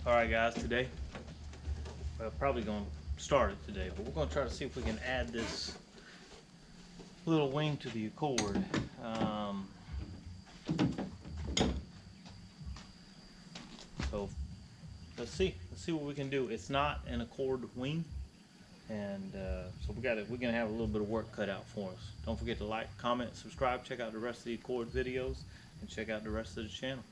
Alright guys, today, well, probably going to start it today, but we're going to try to see if we can add this little wing to the Accord. So let's see what we can do. It's not an Accord wing, and so we're gonna have a little bit of work cut out for us. Don't forget to like, comment, subscribe, check out the rest of the Accord videos, and check out the rest of the channel.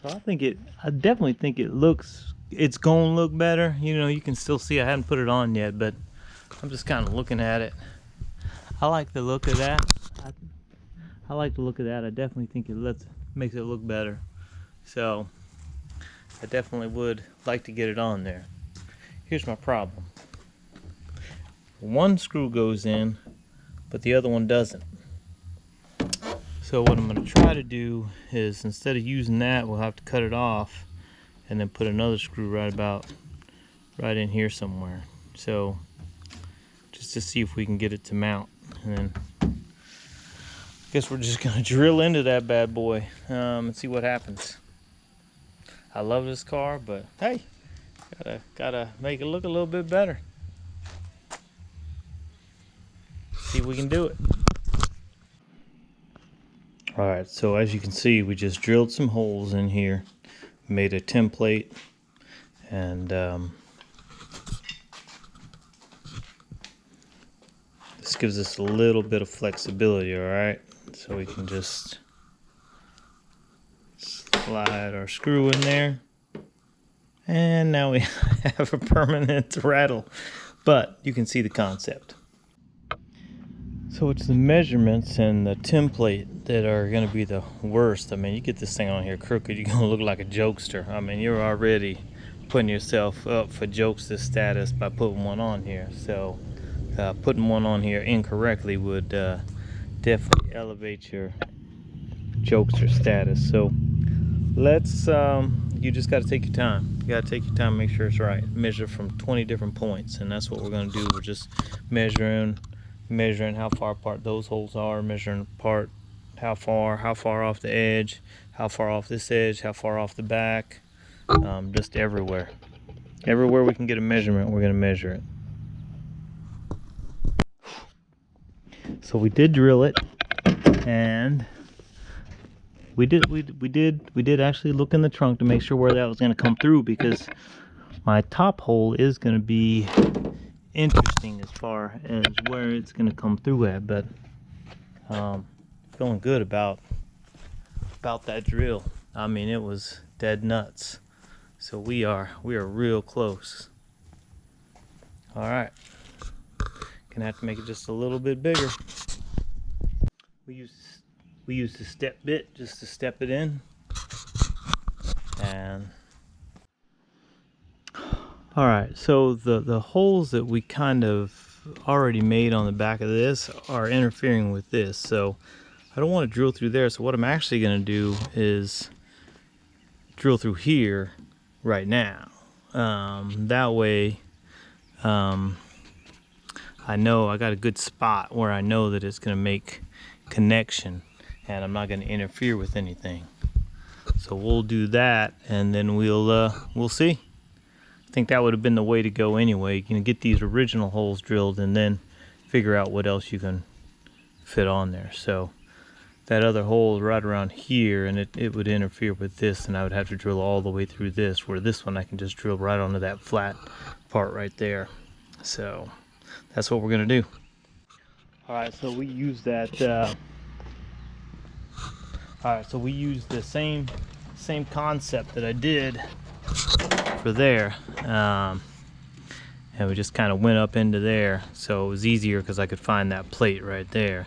So I definitely think it's gonna look better. You know, you can still see I haven't put it on yet, but I'm just kind of looking at it. I like the look of that. I like the look of that. I definitely think makes it look better. So I definitely would like to get it on there. Here's my problem. One screw goes in, but the other one doesn't. So what I'm going to try to do is, instead of using that, we'll have to cut it off and then put another screw right in here somewhere. So just to see if we can get it to mount. And then I guess we're just going to drill into that bad boy and see what happens. I love this car, but hey, gotta make it look a little bit better. See if we can do it. Alright, so as you can see, we just drilled some holes in here, made a template, and this gives us a little bit of flexibility, alright? So we can just slide our screw in there, and now we have a permanent rattle, but you can see the concept. So it's the measurements and the template that are going to be the worst. I mean, you get this thing on here crooked, you're going to look like a jokester. I mean, you're already putting yourself up for jokester status by putting one on here. So putting one on here incorrectly would definitely elevate your jokester status. So let's, you just got to take your time. You got to take your time, make sure it's right. Measure from 20 different points, and that's what we're going to do. We're just measuring how far apart those holes are, measuring apart how far off the edge, how far off this edge, how far off the back, just everywhere we can get a measurement, we're going to measure it. So we did drill it, and we did actually look in the trunk to make sure where that was going to come through, because my top hole is going to be interesting as far as where it's going to come through at, but feeling good about that drill. I mean, it was dead nuts. So we are real close. All right, gonna have to make it just a little bit bigger. We used the step bit just to step it in, and all right, so the holes that we kind of already made on the back of this are interfering with this, so I don't want to drill through there. So what I'm actually going to do is drill through here right now. That way I know I got a good spot where I know that it's going to make connection and I'm not going to interfere with anything. So we'll do that, and then we'll see. I think that would have been the way to go anyway. You can get these original holes drilled and then figure out what else you can fit on there. So that other hole is right around here, and it would interfere with this, and I would have to drill all the way through this, where this one I can just drill right onto that flat part right there. So that's what we're gonna do. All right, so we use that all right, so we used the same concept that I did for there, and we just kind of went up into there, so it was easier because I could find that plate right there,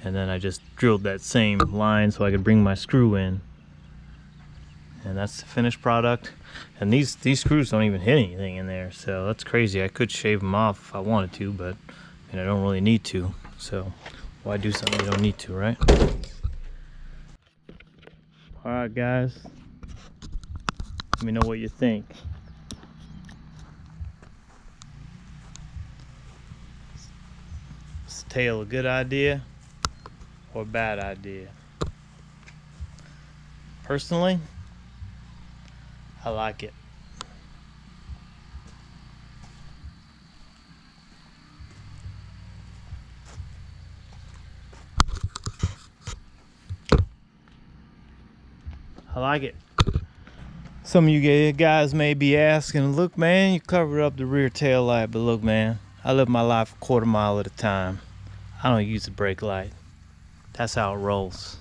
and then I just drilled that same line so I could bring my screw in, and that's the finished product. And these screws don't even hit anything in there, so that's crazy. I could shave them off if I wanted to, but I don't really need to, so why do something you don't need to, right? All right, guys, let me know what you think. Is the tail a good idea? or a bad idea? Personally, I like it. I like it. Some of you guys may be asking, look man, you covered up the rear tail light, but look man, I live my life a quarter mile at a time. I don't use the brake light. That's how it rolls.